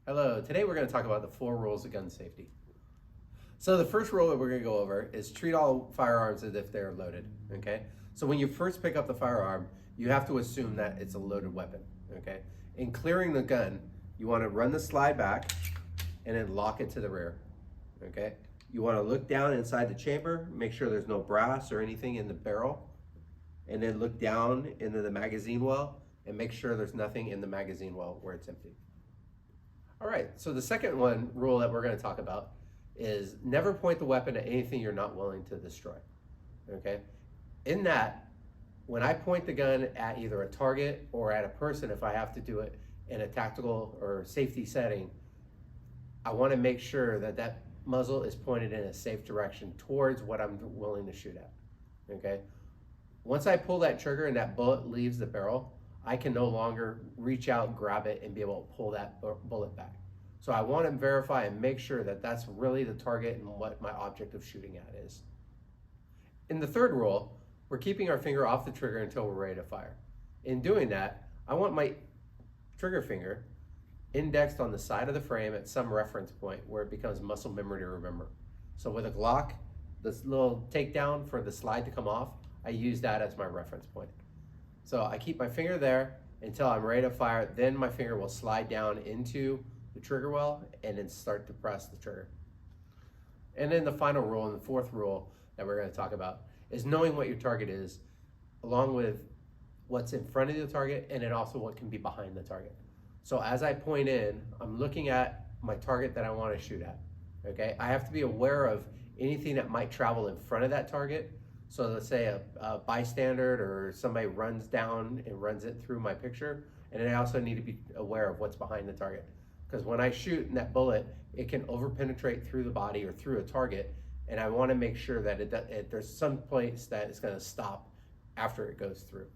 Hello, today we're going to talk about the 4 rules of gun safety. So the first rule that we're going to go over is treat all firearms as if they're loaded, okay? So when you first pick up the firearm, you have to assume that it's a loaded weapon, okay? In clearing the gun, you want to run the slide back and then lock it to the rear, okay? You want to look down inside the chamber, make sure there's no brass or anything in the barrel, and then look down into the magazine well and make sure there's nothing in the magazine well where it's empty. All right, so the second rule that we're going to talk about is never point the weapon at anything you're not willing to destroy, okay? In that, when I point the gun at either a target or at a person, if I have to do it in a tactical or safety setting, I want to make sure that that muzzle is pointed in a safe direction towards what I'm willing to shoot at, okay? Once I pull that trigger and that bullet leaves the barrel, I can no longer reach out, grab it, and be able to pull that bullet back. So I want to verify and make sure that that's really the target and what my object of shooting at is. In the third rule, we're keeping our finger off the trigger until we're ready to fire. In doing that, I want my trigger finger indexed on the side of the frame at some reference point where it becomes muscle memory to remember. So with a Glock, this little takedown for the slide to come off, I use that as my reference point. So I keep my finger there until I'm ready to fire, then my finger will slide down into the trigger well and then start to press the trigger. And then the final rule, and the fourth rule that we're going to talk about, is knowing what your target is, along with what's in front of the target and then also what can be behind the target. So as I point in, I'm looking at my target that I want to shoot at, okay? I have to be aware of anything that might travel in front of that target. So let's say a bystander or somebody runs down and runs it through my picture, and then I also need to be aware of what's behind the target. Because when I shoot in that bullet, it can over-penetrate through the body or through a target, and I want to make sure that there's some place that it's going to stop after it goes through.